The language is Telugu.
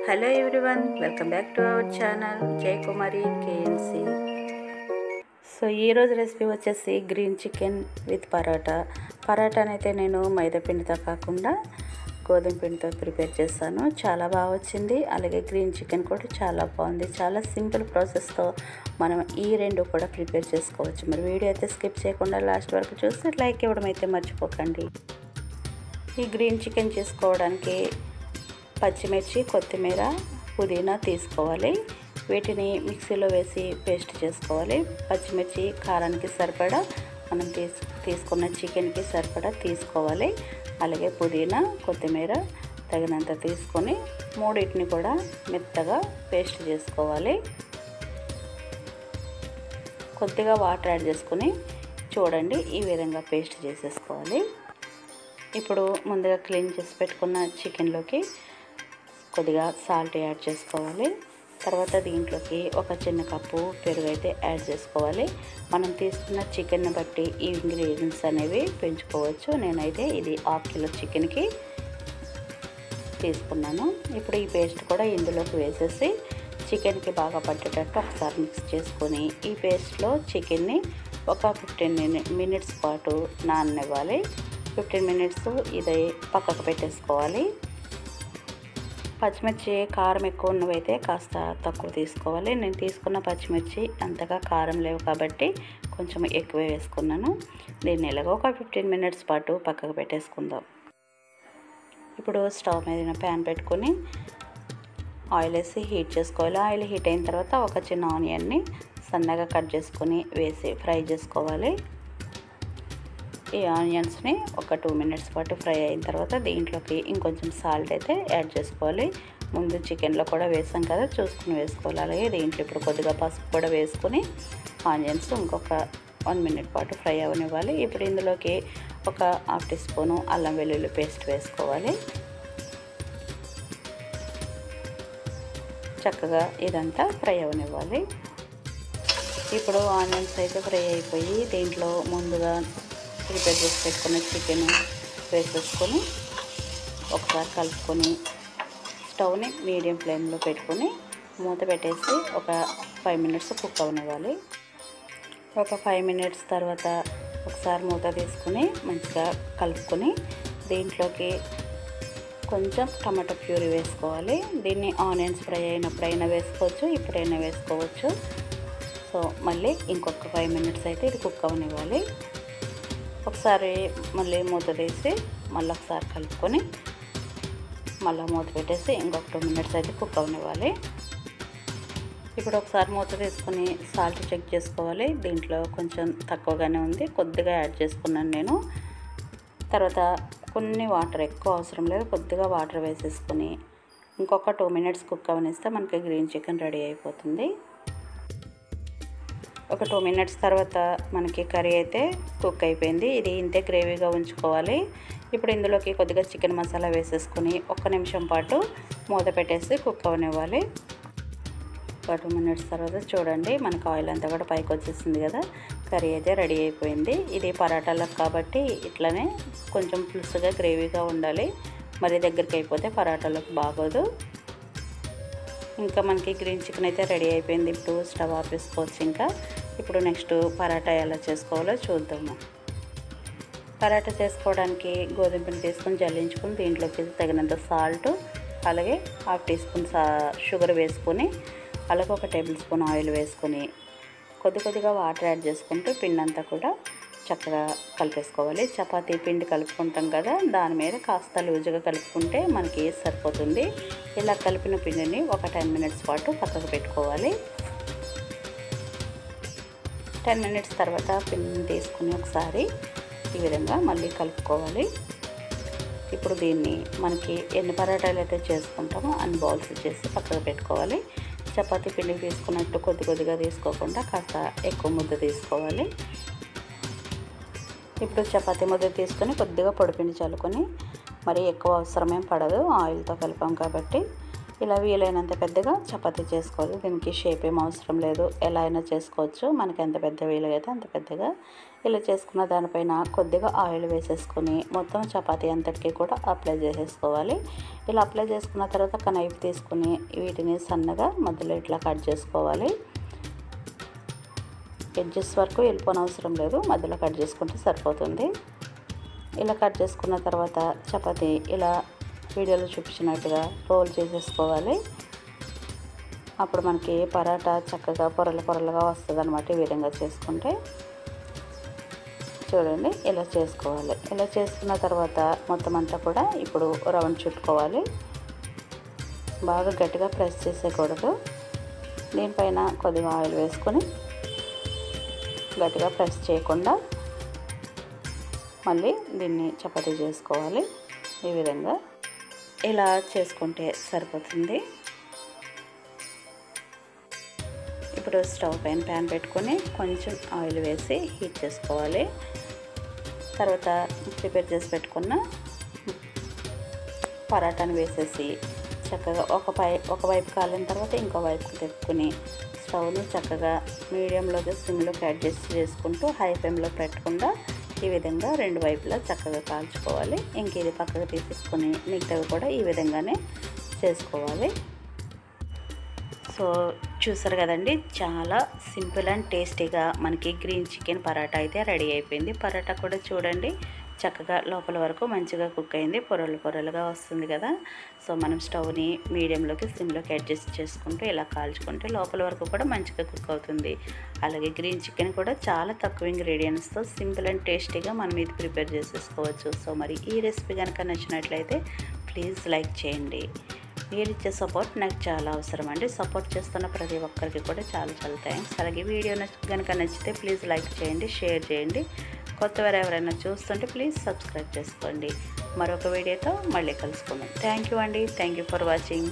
Hello everyone, welcome back to our channel జై కుమారి కేఎన్సి. సో ఈరోజు రెసిపీ వచ్చేసి గ్రీన్ చికెన్ విత్ పరోటా. పరోటానైతే నేను మైదా పిండితో కాకుండా గోధుమ పిండితో ప్రిపేర్ చేశాను. చాలా బాగా వచ్చింది. అలాగే గ్రీన్ చికెన్ కూడా చాలా బాగుంది. చాలా సింపుల్ ప్రాసెస్తో మనం ఈ రెండు కూడా ప్రిపేర్ చేసుకోవచ్చు. మరి వీడియో అయితే స్కిప్ చేయకుండా లాస్ట్ వరకు చూస్తే లైక్ ఇవ్వడం అయితే మర్చిపోకండి. ఈ గ్రీన్ చికెన్ చేసుకోవడానికి పచ్చిమిర్చి, కొత్తిమీర, పుదీనా తీసుకోవాలి. వీటిని మిక్సీలో వేసి పేస్ట్ చేసుకోవాలి. పచ్చిమిర్చి కారానికి సరిపడా, మనం తీసుకున్న చికెన్కి సరిపడా తీసుకోవాలి. అలాగే పుదీనా, కొత్తిమీర తగినంత తీసుకొని మూడింటిని కూడా మెత్తగా పేస్ట్ చేసుకోవాలి. కొద్దిగా వాటర్ యాడ్ చేసుకొని చూడండి, ఈ విధంగా పేస్ట్ చేసేసుకోవాలి. ఇప్పుడు ముందుగా క్లీన్ చేసి పెట్టుకున్న చికెన్లోకి కొద్దిగా సాల్ట్ యాడ్ చేసుకోవాలి. తర్వాత దీంట్లోకి ఒక చిన్న కప్పు పెరుగు అయితే యాడ్ చేసుకోవాలి. మనం తీసుకున్న చికెన్ని బట్టి ఈ ఇంగ్రీడియంట్స్ అనేవి పెంచుకోవచ్చు. నేనైతే ఇది 1/2 కిలో చికెన్కి తీసుకున్నాను. ఇప్పుడు ఈ పేస్ట్ కూడా ఇందులోకి వేసేసి చికెన్కి బాగా పట్టేటట్టు ఒకసారి మిక్స్ చేసుకొని ఈ పేస్ట్లో చికెన్ని ఒక 15 మినిట్స్ పాటు నాననివ్వాలి. 15 మినిట్స్ ఇది పక్కకు పెట్టేసుకోవాలి. పచ్చిమిర్చి కారం ఎక్కువ ఉన్నవైతే కాస్త తక్కువ తీసుకోవాలి. నేను తీసుకున్న పచ్చిమిర్చి అంతగా కారం లేవు కాబట్టి కొంచెం ఎక్కువ వేసుకున్నాను. దీన్ని ఇలాగ ఒక 15 మినిట్స్ పాటు పక్కకు పెట్టేసుకుందాం. ఇప్పుడు స్టవ్ మీద ప్యాన్ పెట్టుకొని ఆయిల్ వేసి హీట్ చేసుకోవాలి. ఆయిల్ హీట్ అయిన తర్వాత ఒక చిన్న ఆనియన్ని సన్నగా కట్ చేసుకొని వేసి ఫ్రై చేసుకోవాలి. ఈ ఆనియన్స్ని ఒక 2 మినిట్స్ పాటు ఫ్రై అయిన తర్వాత దీంట్లోకి ఇంకొంచెం సాల్ట్ అయితే యాడ్ చేసుకోవాలి. ముందు చికెన్లో కూడా వేసాం కదా, చూసుకుని వేసుకోవాలి. అలాగే దీంట్లో ఇప్పుడు కొద్దిగా పసుపు కూడా వేసుకొని ఆనియన్స్ ఇంకొక 1 మినిట్ పాటు ఫ్రై అవనివ్వాలి. ఇప్పుడు ఇందులోకి ఒక 1/2 టీ స్పూను అల్లం వెల్లుల్లి పేస్ట్ వేసుకోవాలి. చక్కగా ఇదంతా ఫ్రై అవనివ్వాలి. ఇప్పుడు ఆనియన్స్ అయితే ఫ్రై అయిపోయి దీంట్లో ముందుగా ప్రిపేర్ చేసి పెట్టుకున్న చికెన్ వేసేసుకొని ఒకసారి కలుపుకొని స్టవ్ని మీడియం ఫ్లేమ్లో పెట్టుకొని మూత పెట్టేసి ఒక 5 మినిట్స్ కుక్ అవనివ్వాలి. ఒక 5 మినిట్స్ తర్వాత ఒకసారి మూత తీసుకుని మంచిగా కలుపుకొని దీంట్లోకి కొంచెం టమాటో ప్యూరీ వేసుకోవాలి. దీన్ని ఆనియన్స్ ఫ్రై అయినప్పుడైనా వేసుకోవచ్చు, ఇప్పుడైనా వేసుకోవచ్చు. సో మళ్ళీ ఇంకొక 5 మినిట్స్ అయితే ఇది కుక్ అవనివ్వాలి. ఒకసారి మళ్ళీ మూత తీసి మళ్ళీ ఒకసారి కలుపుకొని మళ్ళీ మూత పెట్టేసి ఇంకొక 2 మినిట్స్ అయితే కుక్ అవనివ్వాలి. ఇప్పుడు ఒకసారి మూత తీసుకొని సాల్ట్ చెక్ చేసుకోవాలి. దీంట్లో కొంచెం తక్కువగానే ఉంది, కొద్దిగా యాడ్ చేసుకున్నాను నేను. తర్వాత కొన్ని వాటర్, ఎక్కువ అవసరం లేదు, కొద్దిగా వాటర్ వేసేసుకొని ఇంకొక 2 మినిట్స్ కుక్ అవనిస్తే మనకి గ్రీన్ చికెన్ రెడీ అయిపోతుంది. ఒక 2 మినిట్స్ తర్వాత మనకి కర్రీ అయితే కుక్ అయిపోయింది. ఇది ఇంతే గ్రేవీగా ఉంచుకోవాలి. ఇప్పుడు ఇందులోకి కొద్దిగా చికెన్ మసాలా వేసేసుకొని 1 నిమిషం పాటు మూత పెట్టేసి కుక్ అవనివ్వాలి. ఒక 2 మినిట్స్ తర్వాత చూడండి, మనకు ఆయిల్ అంతా కూడా పైకి వచ్చేసింది కదా. కర్రీ అయితే రెడీ అయిపోయింది. ఇది పరాటాలకు కాబట్టి ఇట్లనే కొంచెం పులుసుగా గ్రేవీగా ఉండాలి. మరి దగ్గరికి అయిపోతే పరాటాలకు బాగోదు. ఇంకా మనకి గ్రీన్ చికెన్ అయితే రెడీ అయిపోయింది. ఇప్పుడు స్టవ్ ఆపేసుకోవచ్చు. ఇప్పుడు నెక్స్ట్ పరాటా ఎలా చేసుకోవాలో చూద్దాము. పరాటా చేసుకోవడానికి గోధుమ పిండి తీసుకొని జల్లించుకొని దీంట్లోకి తగినంత సాల్ట్, అలాగే 1/2 టీ స్పూన్ షుగర్ వేసుకొని, అలాగే 1 టేబుల్ స్పూన్ ఆయిల్ వేసుకొని కొద్దిగా వాటర్ యాడ్ చేసుకుంటూ పిండి అంతా కూడా చక్కగా కలిపేసుకోవాలి. చపాతీ పిండి కలుపుకుంటాం కదా, దాని మీద కాస్త లూజుగా కలుపుకుంటే మనకి సరిపోతుంది. ఇలా కలిపిన పిండిని ఒక 10 మినిట్స్ పాటు పక్కకు పెట్టుకోవాలి. 10 మినిట్స్ తర్వాత పిండిని తీసుకుని ఒకసారి ఈ విధంగా మళ్ళీ కలుపుకోవాలి. ఇప్పుడు దీన్ని మనకి ఎన్ని పరాటాలు అయితే చేసుకుంటామో అన్ని బౌల్స్ చేసి పక్కకు పెట్టుకోవాలి. చపాతీ పిండి తీసుకున్నట్టు కొద్దిగా తీసుకోకుండా కాస్త ఎక్కువ ముద్ద తీసుకోవాలి. ఇప్పుడు చపాతీ ముద్ద తీసుకొని కొద్దిగా పొడిపిండి చల్లుకొని, మరి ఎక్కువ అవసరమేం పడదు, ఆయిల్తో కలిపాం కాబట్టి ఇలా వీలైనంత పెద్దగా చపాతీ చేసుకోవాలి. దీనికి షేప్ ఏం అవసరం లేదు, ఎలా అయినా చేసుకోవచ్చు. మనకి ఎంత పెద్ద వీలైతే అంత పెద్దగా. ఇలా చేసుకున్న దానిపైన కొద్దిగా ఆయిల్ వేసేసుకొని మొత్తం చపాతీ అంతటికీ కూడా అప్లై చేసేసుకోవాలి. ఇలా అప్లై చేసుకున్న తర్వాత ఒక నైఫ్ తీసుకుని వీటిని సన్నగా మధ్యలో ఇట్లా కట్ చేసుకోవాలి. ఎడ్జెస్ వరకు వెళ్ళిపోనవసరం లేదు, మధ్యలో కట్ చేసుకుంటే సరిపోతుంది. ఇలా కట్ చేసుకున్న తర్వాత చపాతీ ఇలా వీడియోలో చూపించినట్టుగా రోల్ చేసేసుకోవాలి. అప్పుడు మనకి పరాటా చక్కగా పొరలు పొరలుగా వస్తుంది అన్నమాట. ఈ విధంగా చేసుకుంటే చూడండి, ఇలా చేసుకోవాలి. ఇలా చేసుకున్న తర్వాత మొత్తం అంతా కూడా ఇప్పుడు రౌండ్ చుట్టుకోవాలి. బాగా గట్టిగా ప్రెస్ చేసేయకూడదు. దీనిపైన కొద్దిగా ఆయిల్ వేసుకొని గట్టిగా ప్రెస్ చేయకుండా మళ్ళీ దీన్ని చపాతీ చేసుకోవాలి. ఈ విధంగా ఇలా చేసుకుంటే సరిపోతుంది. ఇప్పుడు స్టవ్ పైన ప్యాన్ పెట్టుకొని కొంచెం ఆయిల్ వేసి హీట్ చేసుకోవాలి. తర్వాత ప్రిపేర్ చేసి పెట్టుకున్న పరాటాను వేసేసి చక్కగా ఒక వైపు కాలిన తర్వాత ఇంకో వైపుకి తిప్పుకొని స్టవ్ని చక్కగా మీడియంలోకి సిమ్లోకి అడ్జస్ట్ చేసుకుంటూ హై ఫ్లేమ్లో పెట్టకుండా ఈ విధంగా రెండు వైపులా చక్కగా కాల్చుకోవాలి. ఇంక ఇది పక్కకు తీసేసుకొని మిగతావి కూడా ఈ విధంగానే చేసుకోవాలి. సో చూసారు కదండి, చాలా సింపుల్ అండ్ టేస్టీగా మనకి గ్రీన్ చికెన్ పరాటా అయితే రెడీ అయిపోయింది. పరాటా కూడా చూడండి చక్కగా లోపల వరకు మంచిగా కుక్ అయింది, పొరలు పొరలుగా వస్తుంది కదా. సో మనం స్టవ్ని మీడియంలోకి సిమ్లోకి అడ్జస్ట్ చేసుకుంటూ ఇలా కాల్చుకుంటే లోపల వరకు కూడా మంచిగా కుక్ అవుతుంది. అలాగే గ్రీన్ చికెన్ కూడా చాలా తక్కువ ఇంగ్రీడియంట్స్తో సింపుల్ అండ్ టేస్టీగా మనం ఇది ప్రిపేర్ చేసేసుకోవచ్చు. సో మరి ఈ రెసిపీ కనుక నచ్చినట్లయితే ప్లీజ్ లైక్ చేయండి. మీరు ఇచ్చే సపోర్ట్ నాకు చాలా అవసరం అండి. సపోర్ట్ చేస్తున్న ప్రతి ఒక్కరికి కూడా చాలా చాలా థ్యాంక్స్. అలాగే వీడియో కనుక నచ్చితే ప్లీజ్ లైక్ చేయండి, షేర్ చేయండి. కొత్తవారు ఎవరైనా చూస్తుంటే ప్లీజ్ సబ్స్క్రైబ్ చేసుకోండి. మరొక వీడియోతో మళ్ళీ కలుసుకుందాం. థ్యాంక్ యూ అండి. Thank you for watching.